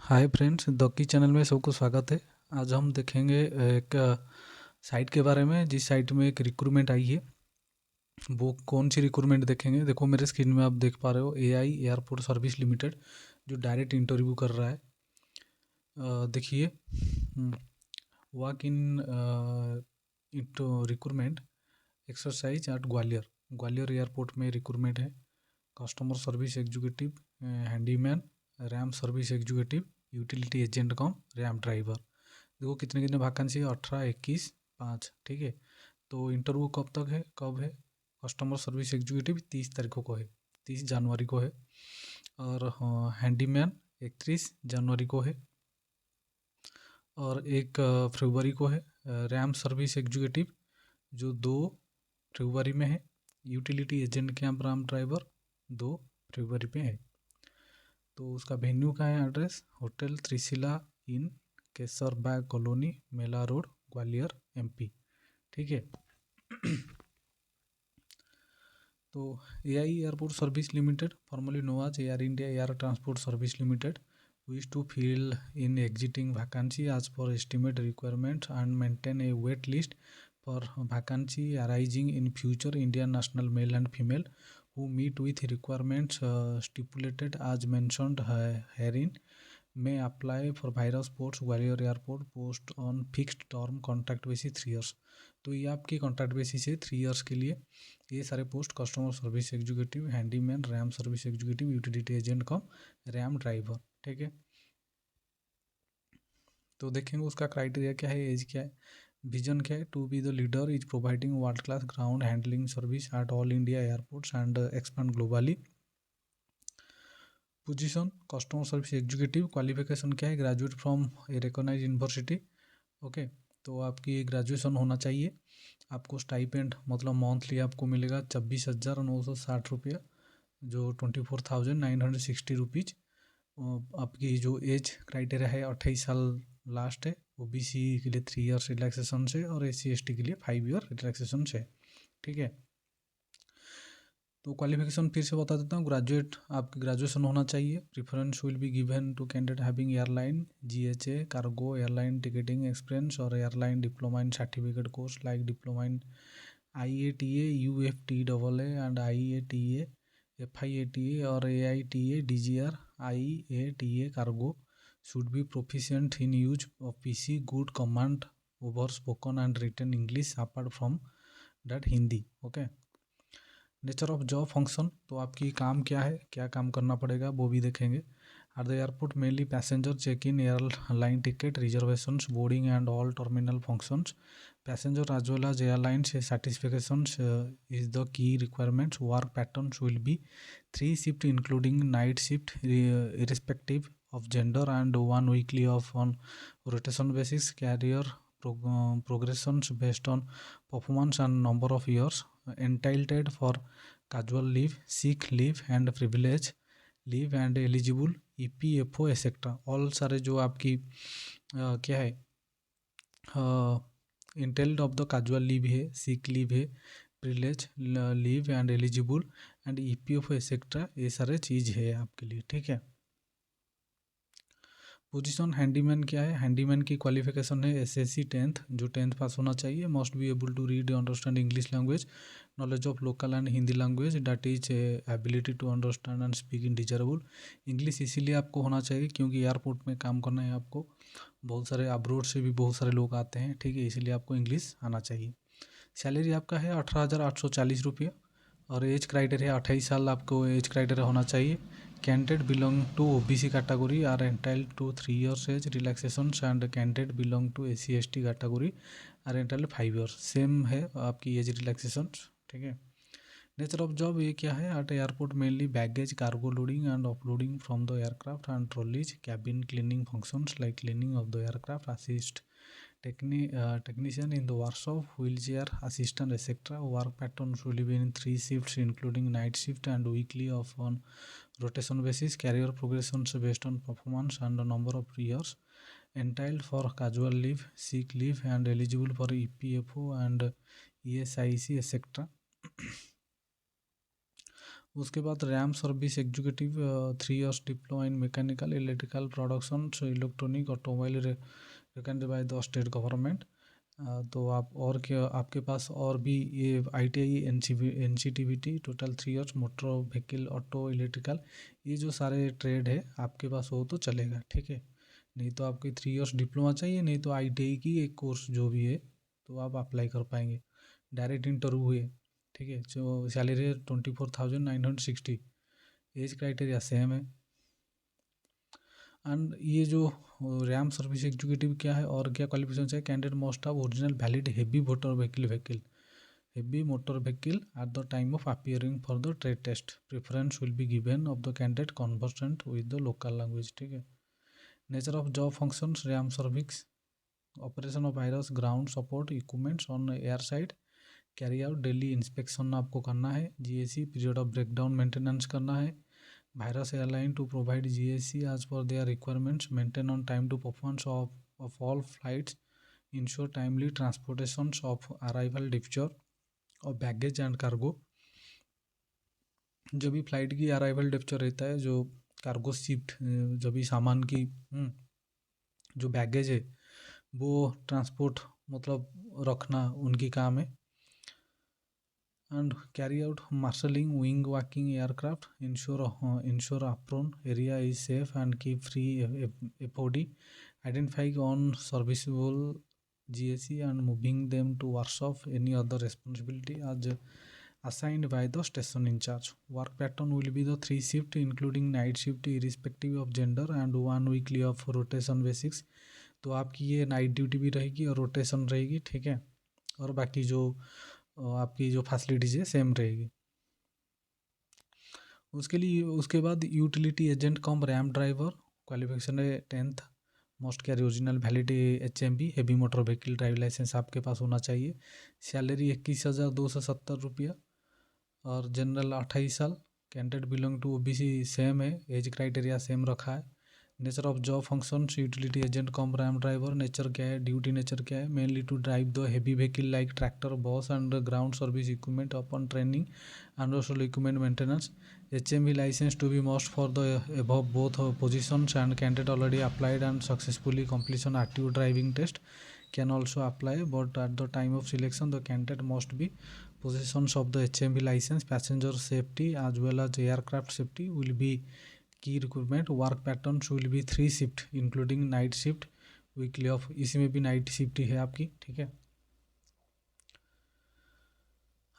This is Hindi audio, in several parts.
हाय फ्रेंड्स, दक्की चैनल में सबको स्वागत है। आज हम देखेंगे एक साइट के बारे में, जिस साइट में एक रिक्रूटमेंट आई है। वो कौन सी रिक्रूटमेंट देखेंगे। देखो मेरे स्क्रीन में आप देख पा रहे हो एआई एयरपोर्ट सर्विस लिमिटेड, जो डायरेक्ट इंटरव्यू कर रहा है। देखिए, walk in into recruitment exercise at Gwalior. Gwalior airport में रिक्रूटमेंट है। Customer service executive, handyman, ramp service executive, utility agent cum ramp driver. देखो कितने कितने वैकेंसी है, 18, 21, 5। ठीक है, तो इंटरव्यू कब तक है, कब है। कस्टमर सर्विस एग्जीक्यूटिव 30 तारीखों को है, 30 जनवरी को है। और हैंडीमैन 31 जनवरी को है, और 1 फरवरी को है। रैम सर्विस एग्जीक्यूटिव जो 2 फरवरी में है। Utility agent cum ramp driver 2 फरवरी पे है। तो उसका वेन्यू का है, address hotel Trishila inn, Kesar Bagh colony, Mela road, Gwalior, MP. ठीक है। तो AI airport service limited, formerly known as Air India air transport service limited, wish to fill in exiting vacancy as per estimate requirements and maintain a wait list for vacancy arising in future. Indian national male and female who meet with requirements stipulated as mentioned herein may apply for virus sports Gwalior airport post on fixed term contract basis 3 years। तो ये आपकी कॉन्ट्रैक्ट बेसिस है 3 इयर्स के लिए। ये सारे post customer service executive, handyman, ramp service executive, utility agent cum ramp driver. ठीक है, तो देखेंगे उसका क्राइटेरिया क्या है, एज क्या है, विजन क्या है। To be the leader is providing world class ground handling service at all India airports and expand globally. Position customer service executive. Qualification क्या है, graduate from a recognize university. Okay, तो आपकी ग्रेजुएशन होना चाहिए। आपको स्टाइपेंड मतलब मंथली आपको मिलेगा 26,960 रुपया, जो 24,960 रुपीज़। आपकी जो एज क्राइटेरिया है 28 साल लास्ट है। ओबीसी के लिए 3 इयर्स रिलैक्सेशन से, और एससी एसटी के लिए 5 ईयर रिलैक्सेशन से। ठीक है, तो क्वालिफिकेशन फिर से बता देता हूँ। ग्रेजुएट, आपकी ग्रेजुएशन होना चाहिए। Preference will be given to candidate having airline GHA cargo airline ticketing experience और airline diploma in certificate course like diploma in IATA UFTAA and IATA FIATA और AITA DGR IATA cargo should be proficient in use of PC, good command over spoken and written English apart from that Hindi। Okay, nature of job function, तो आपकी काम क्या है, क्या काम करना पड़ेगा वो भी देखेंगे। At the airport mainly passenger check in, airline ticket reservations, boarding and all terminal functions. Passenger as well as airline satisfactions is the key requirements। Work patterns will be 3 shift including night shift irrespective of gender and 1 weekly off on rotation basis। Career progressions based on performance and number of years। Entitled for casual leave, sick leave and privilege leave and eligible EPFO etcetera. All सारे जो आपकी क्या है, इंटेल्ड ऑफ द कैजुअल लीव है, सिक लीव है, privilege leave and eligible and EPFO etcetera, ये सारे चीज़ है आपके लिए। ठीक है, पोजीशन हैंडीमैन क्या है, हैंडीमैन की क्वालिफिकेशन है SSC 10th, जो 10th पास होना चाहिए। Must be able to read understand English language, knowledge of local and Hindi language, that is ability to understand and speak in desirable English. इसीलिए आपको होना चाहिए क्योंकि एयरपोर्ट में काम करना है आपको, बहुत सारे अब्रोड से भी बहुत सारे लोग आते हैं। ठीक है, इसीलिए आपको इंग्लिश आना चाहिए। सैलरी आपका है 18,840 रुपया, और एज क्राइटेरिया 28 साल आपको एज क्राइटेरिया होना चाहिए। Candidate belong to OBC category are entitled to 3 years age relaxation and candidate belong to SC ST category are entitled 5 years. Same है आपकी एज रिलैक्सेशन। ठीक है, नेचर ऑफ जॉब ये क्या है, eight airport mainly baggage cargo loading and offloading from the aircraft and trolleys, cabin cleaning functions like cleaning of the aircraft, assist technician in the workshop, wheelchair assistant etc। Work patterns will be in 3 shifts including night shift and weekly off on rotation basis। Career progressions based on performance and the number of years। Entitled for casual leave, sick leave and eligible for EPFO and ESIC etc। उसके बाद RAM service executive 3 years diploma in mechanical electrical production electronic automobile recommended by the state government. तो आप और क्या आपके पास और भी ये ITI NCTVT total 3 years motor vehicle auto electrical, ये जो सारे ट्रेड है आपके पास हो तो चलेगा, ठीक है। नहीं तो आपकी 3 years डिप्लोमा चाहिए, नहीं तो ITI की एक कोर्स जो भी है तो आप अप्लाई कर पाएंगे। डायरेक्ट इंटरव्यू है, ठीक है। जो सैलरी है 24,960, एज क्राइटेरिया सेम है। एंड ये जो रैम सर्विस एग्जीक्यूटिव क्या है और क्या क्वालिफिकेशन चाहिए, candidate must have original valid heavy motor vehicle heavy motor vehicle at the time of appearing for the trade test. Preference will be given of the candidate conversant with the local language, ठीक है। Nature of job functions ramp service operation of various ground support equipments on air side, carry out daily inspection आपको करना है, GSC period of breakdown maintenance करना है, various airline to provide GSC as per their requirements, maintain on time to performance of all flights, ensure timely transportation of arrival departure और बैगेज एंड कार्गो। जब भी फ्लाइट की अराइवल डिपचर रहता है, जो कार्गो शिफ्ट जब भी सामान की जो बैगेज है वो ट्रांसपोर्ट मतलब रखना उनकी काम है। And carry out marshalling wing walking aircraft, ensure apron area is safe and keep free FOD, identify on serviceable GSC and moving them to workshop, any other responsibility as assigned by the station in charge. Work pattern will be the 3 shift including night shift irrespective of gender and 1 weekly of rotation basics। तो आपकी ये नाइट ड्यूटी भी रहेगी और रोटेशन रहेगी, ठीक है। और बाकी जो आपकी जो फैसिलिटीज है सेम रहेगी। उसके लिए उसके बाद utility agent cum ramp driver, qualification है 10th, must carry original valid HMV heavy motor vehicle drive licence आपके पास होना चाहिए। सैलरी 21,270 रुपया और जनरल 28 साल। Candidate belong to OBC same है, एज क्राइटेरिया सेम रखा है। Nature of job functions utility agent cum ramp driver, nature क्या है, ड्यूटी नेचर क्या है, mainly to drive the heavy vehicle like tractor bus and ground service equipment upon training and also equipment maintenance. HMV license to be must for the above both positions and candidate already applied and successfully completion active driving test can also apply, but at the time of selection the candidate must be possessions of the HMV license. Passenger safety as well as aircraft safety will be key requirement. Work patterns will be 3 shift including night shift weekly off, इसमें भी नाइट शिफ्ट है आपकी, ठीक है।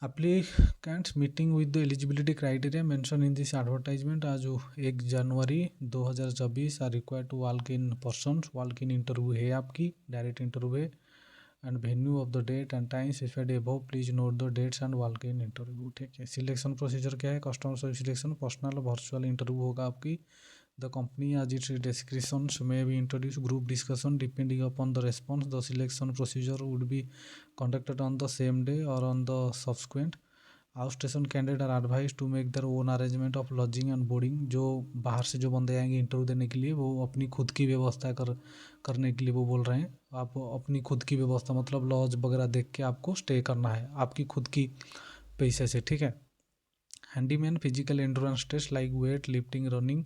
Applicants meeting with the eligibility criteria mentioned in this advertisement as 1 January 2024 are required to walk in persons। walk in interview है आपकी, डायरेक्ट इंटरव्यू है। And venue of the date and time specified above, please note the dates and walk in interview, ठीक है। सिलेक्शन प्रोसीजर क्या है, customer service selection personal virtual interview होगा आपकी। The company as its descriptions may be introduced group discussion depending upon the response. The selection procedure would be conducted on the same day or on the subsequent। outstation candidate are advised to make their own arrangement of lodging and boarding। जो बाहर से जो बंदे आएंगे इंटरव्यू देने के लिए वो अपनी खुद की व्यवस्था करने के लिए वो बोल रहे हैं। आप अपनी खुद की व्यवस्था मतलब लॉज वगैरह देख के आपको स्टे करना है आपकी खुद की पैसे से, ठीक है। Handyman physical endurance test like weight lifting running,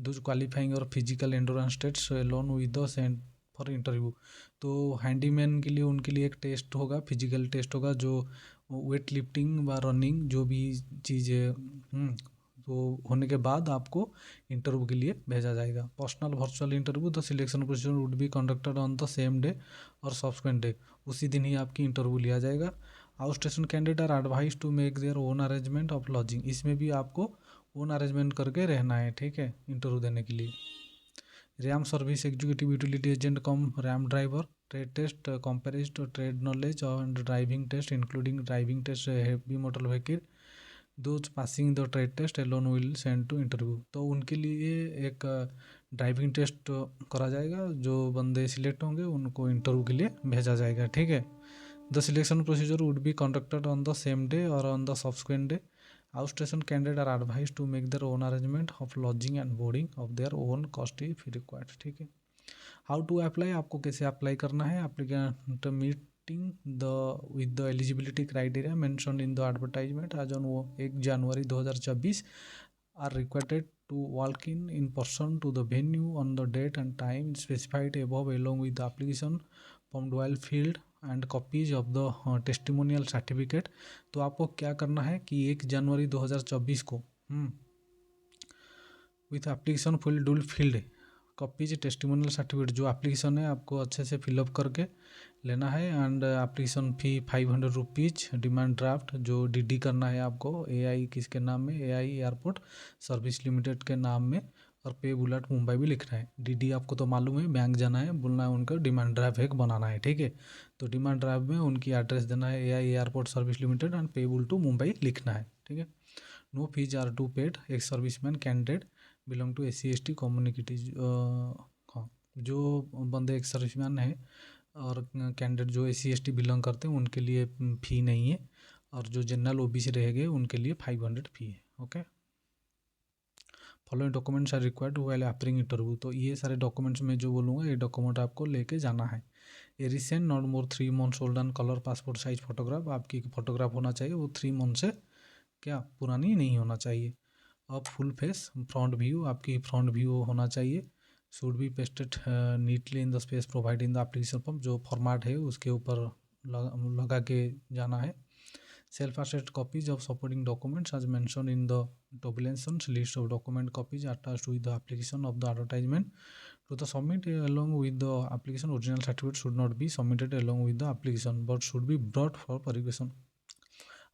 those qualifying और physical endurance test alone with the send for interview. तो हैंडीमैन के लिए उनके लिए एक टेस्ट होगा, फिजिकल टेस्ट होगा, जो वेट लिफ्टिंग व रनिंग जो भी चीज़ें तो होने के बाद आपको इंटरव्यू के लिए भेजा जाएगा। Personal virtual interview, the selection procedure would be conducted on the same day और सब्सक्वेंट डे, उसी दिन ही आपकी इंटरव्यू लिया जाएगा। Outstation candidate are advise to make their own arrangement of lodging, इसमें भी आपको ओन अरेंजमेंट करके रहना है, ठीक है, इंटरव्यू देने के लिए। Ramp service executive utility agent cum ramp driver, trade test comprises trade knowledge and driving test including driving test heavy motor vehicle, those passing the trade test alone will send to interview. तो उनके लिए एक ड्राइविंग टेस्ट करा जाएगा, जो बंदे सिलेक्ट होंगे उनको इंटरव्यू के लिए भेजा जाएगा, ठीक है। The selection procedure would be conducted on the same day or on the subsequent day। outstation candidates are advised to make their own arrangement of lodging and boarding of their own cost if required, ठीक है। हाउ टू अप्लाई, आपको कैसे अप्लाई करना है। Applicant meet completing the with the eligibility criteria mentioned in the advertisement as on 1 January 2024 are required to walk in person to the venue on the date and time specified above along with the application form dual field and copies of the testimonial certificate। तो आपको क्या करना है कि 1 जनवरी 2024 को with application full dual field copies testimonial certificate जो एप्लीकेशन है आपको अच्छे से फिलअप करके लेना है and application fee 500 rupees. Demand draft जो डीडी करना है आपको एआई किसके नाम में, एआई एयरपोर्ट सर्विस लिमिटेड के नाम में, और पे बुलेट मुंबई भी लिखना है। डीडी आपको तो मालूम है, बैंक जाना है, बोलना है उनका डिमांड ड्राफ्ट एक बनाना है, ठीक है। तो डिमांड ड्राफ्ट में उनकी एड्रेस देना है, AI airport service limited and payable to Mumbai लिखना है, ठीक है। No fees are to paid, ex serviceman candidate belong to SC/ST community. हाँ, जो बंदे एक सर्विसमैन है और कैंडिडेट जो SC/ST बिलोंग करते हैं उनके लिए फ़ी नहीं है, और जो जनरल OBC रहेंगे उनके लिए 500 फ़ी है, okay. Following documents are required while appearing interview. तो ये सारे डॉक्यूमेंट्स में जो बोलूँगा ये डॉक्यूमेंट आपको लेके जाना है। ए recent not more 3 months old and colour passport size photograph, आपकी फोटोग्राफ होना चाहिए वो 3 month से क्या पुरानी नहीं होना चाहिए। अब फुल फेस फ्रंट व्यू, आपकी फ्रंट व्यू होना चाहिए। Should be pasted neatly in the space provide in the application form, जो फॉर्मेट है उसके ऊपर लगा के जाना है। Self attested copies of supporting documents as mention in the tabulations list of document copies attached with the application of the advertisement to the submit along with the application। original certificate should not be submitted along with the application but should be brought for verification।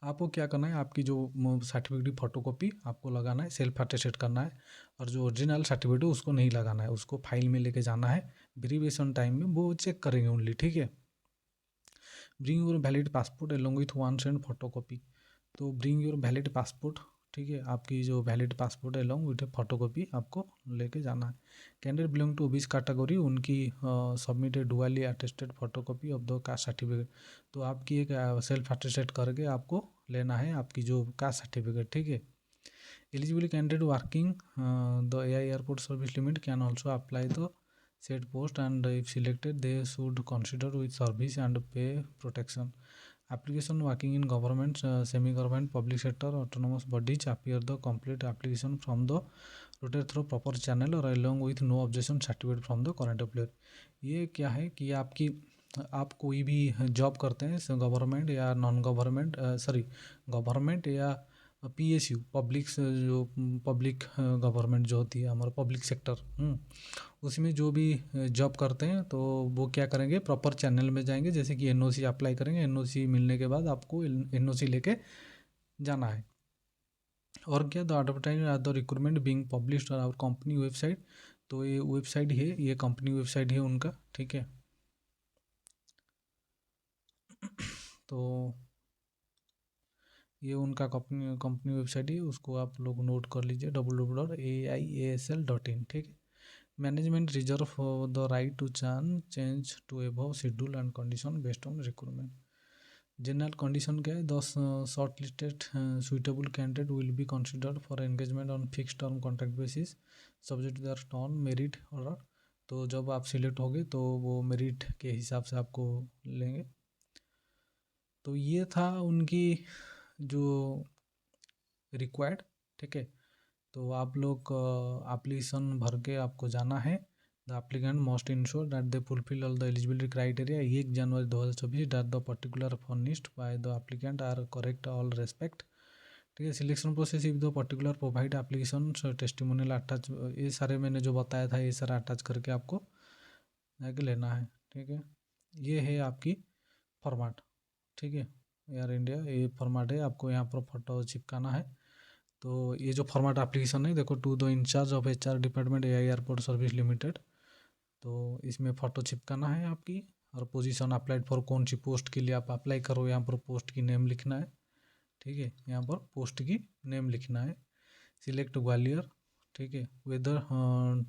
आपको क्या करना है, आपकी जो सर्टिफिकेट की फोटोकॉपी आपको लगाना है, सेल्फ अटेस्टेड करना है, और जो ओरिजिनल सर्टिफिकेट है उसको नहीं लगाना है, उसको फाइल में लेके जाना है। वेरिफिकेशन टाइम में वो चेक करेंगे ओनली, ठीक है। Bring your valid passport along with 1 cent photocopy. तो ब्रिंग योर वैलिड पासपोर्ट, ठीक है, आपकी जो वैलिड पासपोर्ट है एलोंग विथ फोटोकॉपी आपको लेके जाना है। Candidate belong to OBC category, उनकी submitted duly attested photocopy of the caste certificate. तो आपकी एक सेल्फ अटेस्टेड करके आपको लेना है आपकी जो कास्ट सर्टिफिकेट, ठीक है। Eligible candidate working the AI airport service limited can also apply the said post and if selected they should consider with service and pay protection। application working in government semi-government public sector autonomous bodies appear the complete application from the routed through proper channel or along with no objection certificate from the current employer। ये क्या है कि आप कोई भी जॉब करते हैं गवर्नमेंट या नॉन गवर्नमेंट गवर्नमेंट या PSU पब्लिक जो पब्लिक गवर्नमेंट जो होती है हमारा पब्लिक सेक्टर, उसमें जो भी जॉब करते हैं तो वो क्या करेंगे, प्रॉपर चैनल में जाएंगे, जैसे कि NOC अप्लाई करेंगे, NOC मिलने के बाद आपको NOC लेके जाना है। और क्या, the advertisement the recruitment being published और कंपनी वेबसाइट। तो ये वेबसाइट है, ये कंपनी वेबसाइट है उनका, ठीक है। तो ये उनका कंपनी वेबसाइट है, उसको आप लोग नोट कर लीजिए www.aiasl.in, ठीक है। Management reserve the right to change to above schedule and condition based on recruitment. General condition क्या है, 10 short listed suitable candidate will be considered for engagement on fix term contract basis subject to their turn merit order. तो जब आप सिलेक्ट होगे तो वो मेरिट के हिसाब से आपको लेंगे। तो ये था उनकी जो रिक्वायर्ड, ठीक है। तो आप लोग एप्लीकेशन भर के आपको जाना है। The applicant must ensure that they fulfil all the eligibility criteria 1 January 2024 that the particular furnished by the applicant are correct all respect, ठीक है। Selection process if the particular provide application testimonial attach, ये सारे मैंने जो बताया था ये सारा अटैच करके आपको आगे लेना है, ठीक है। ये है आपकी फॉर्मेट, ठीक है। एयर इंडिया ये फॉर्मेट है, आपको यहाँ पर फोटो चिपकाना है। तो ये जो फॉर्मेट एप्लीकेशन है देखो, to the incharge of HR department AI airport service limited. तो इसमें फ़ोटो चिपकाना है आपकी, और पोजीशन अप्लाइड फॉर कौन सी पोस्ट के लिए आप अप्लाई करो, यहाँ पर पोस्ट की नेम लिखना है, ठीक है। यहाँ पर पोस्ट की नेम लिखना है। सिलेक्ट ग्वालियर, ठीक है। Whether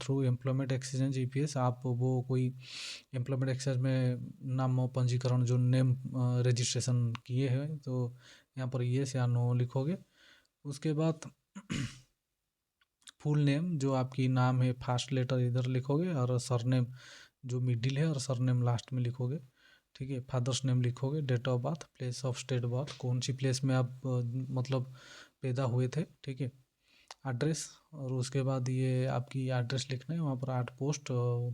through employment exchange EPS, आप वो कोई एम्प्लॉयमेंट एक्सचेंज में नाम पंजीकरण जो नेम रजिस्ट्रेशन किए हैं तो यहाँ पर येस या नो लिखोगे। उसके बाद फुल नेम जो आपकी नाम है फर्स्ट लेटर इधर लिखोगे, और सरनेम जो मिडिल है और सरनेम लास्ट में लिखोगे। ठीक है। फादर्स नेम लिखोगे, date of birth, place of state birth, कौन सी प्लेस में आप मतलब पैदा हुए थे, ठीक है। एड्रेस, और उसके बाद ये आपकी एड्रेस लिखना है, वहाँ पर 8 पोस्ट,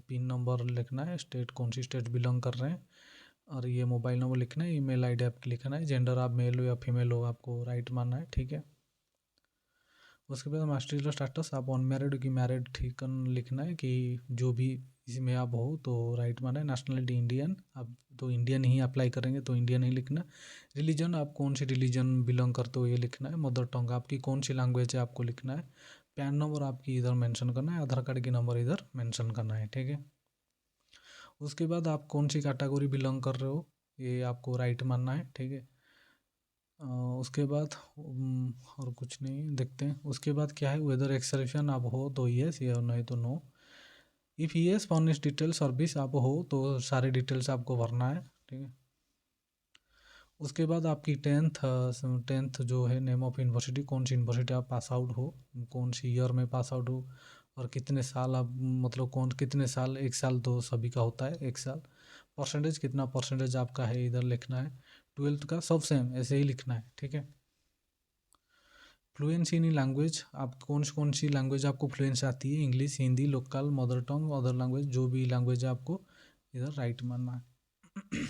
पिन नंबर लिखना है, स्टेट कौन सी स्टेट बिलोंग कर रहे हैं, और ये मोबाइल नंबर लिखना है, ईमेल आईडी आपकी लिखना है, जेंडर आप मेल हो या फीमेल हो आपको राइट मानना है, ठीक है। उसके बाद मैरिटल स्टेटस आप अनमैरिड की मैरिड ठीक लिखना है कि जो भी इसमें आप हो तो राइट माना है। नेशनलिटी इंडियन, आप तो इंडियन ही अप्लाई करेंगे तो इंडियन ही लिखना। रिलीजन आप कौन सी रिलीजन बिलोंग करते हो ये लिखना है। मदर टंग आपकी कौन सी लैंग्वेज है आपको लिखना है। पैन नंबर आपकी इधर मेंशन करना है, आधार कार्ड की नंबर इधर मेंशन करना है, ठीक है। उसके बाद आप कौन सी कैटेगरी बिलोंग कर रहे हो ये आपको राइट मानना है, ठीक है। उसके बाद और कुछ नहीं देखते हैं। उसके बाद क्या है, वेदर एक्सेप्शन आप हो तो येस, या नहीं तो no. If yes furnish detail service आप हो तो सारे डिटेल्स आपको भरना है, ठीक है। उसके बाद आपकी टेंथ जो है, नेम ऑफ यूनिवर्सिटी, कौन सी यूनिवर्सिटी आप पास आउट हो, कौन सी ईयर में पास आउट हो, और कितने साल आप मतलब कौन कितने साल, 1 साल तो सभी का होता है 1 साल। परसेंटेज कितना परसेंटेज आपका है इधर लिखना है। 12th का सब सेम ऐसे ही लिखना है, ठीक है। फ्लुएंसी इन लैंग्वेज, आप कौन सी लैंग्वेज आपको फ्लुएंसी आती है, English, Hindi, local, mother tongue, other language, जो भी लैंग्वेज है आपको इधर राइट मानना है।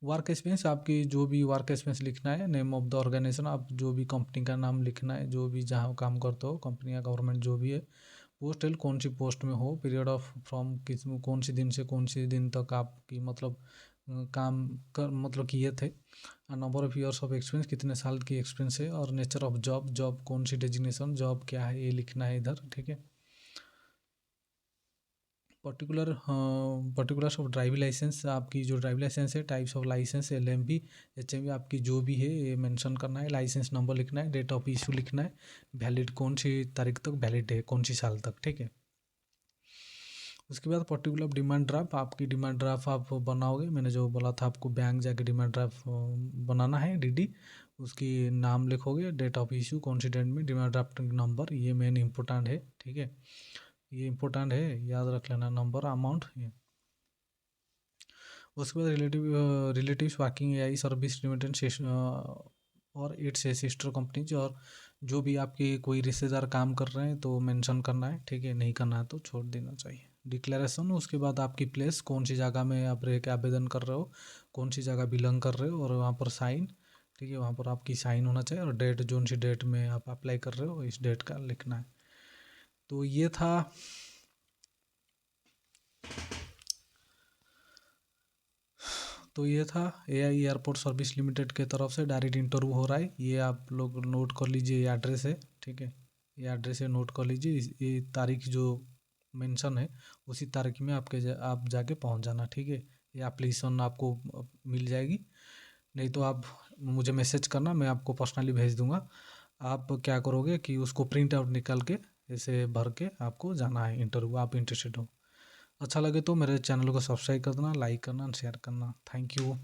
वर्क एक्सपीरियंस आपकी जो भी वर्क एक्सपीरियंस लिखना है। नेम ऑफ द ऑर्गेनाइजेशन, आप जो भी कंपनी का नाम लिखना है, जो भी जहाँ काम करते हो, कंपनी या गवर्नमेंट जो भी है। पोस्ट कौन सी पोस्ट में हो। पीरियड ऑफ फ्रॉम किस कौन सी दिन से कौन सी दिन तक आपकी मतलब काम कर मतलब किए थे। Number of years of experience, कितने साल की एक्सपीरियंस है। और नेचर ऑफ जॉब, जॉब कौन सी डेजिग्नेशन, जॉब क्या है ये लिखना है इधर, ठीक है। पर्टिकुलर्स ऑफ ड्राइविंग लाइसेंस, आपकी जो ड्राइविंग लाइसेंस है, types of licence, LMB, HMV आपकी जो भी है ये मेंशन करना है। लाइसेंस नंबर लिखना है, डेट ऑफ इशू लिखना है, वैलिड कौन सी तारीख तक वैलिड है, कौन सी साल तक, ठीक है। उसके बाद पर्टिकुलर डिमांड ड्राफ्ट, आपकी डिमांड ड्राफ्ट आप बनाओगे, मैंने जो बोला था आपको बैंक जाके डिमांड ड्राफ्ट बनाना है, DD। उसकी नाम लिखोगे, डेट ऑफ इशू, कौन सी डेट में, डिमांड ड्राफ्ट नंबर, ये मेन इंपॉर्टेंट है, ठीक है। ये इंपॉर्टेंट है, याद रख लेना, नंबर, अमाउंट, ये। उसके बाद relatives working AI service limited और इट्स ए सिस्टर कंपनीज, और जो भी आपके कोई रिश्तेदार काम कर रहे हैं तो मेंशन करना है, ठीक है। नहीं करना है तो छोड़ देना चाहिए। डिक्लेरेशन, उसके बाद आपकी प्लेस, कौन सी जगह में आप रह के आवेदन कर रहे हो, कौन सी जगह बिलोंग कर रहे हो, और वहाँ पर साइन, ठीक है, वहाँ पर आपकी साइन होना चाहिए। और डेट, जो सी डेट में आप अप्लाई कर रहे हो इस डेट का लिखना है। तो ये था AI एयरपोर्ट सर्विस लिमिटेड के तरफ से डायरेक्ट इंटरव्यू हो रहा है। ये आप लोग नोट कर लीजिए, ये एड्रेस है, ठीक है। ये एड्रेस है, नोट कर लीजिए। ये तारीख जो मेंशन है उसी तारीख में आप जाके पहुंच जाना, ठीक है। ये एप्लीकेशन आपको मिल जाएगी। नहीं तो आप मुझे मैसेज करना, मैं आपको पर्सनली भेज दूंगा। आप क्या करोगे कि उसको प्रिंट आउट निकाल के ऐसे भर के आपको जाना है इंटरव्यू, आप इंटरेस्टेड हो। अच्छा लगे तो मेरे चैनल को सब्सक्राइब कर देना, लाइक करना, शेयर करना। Thank you.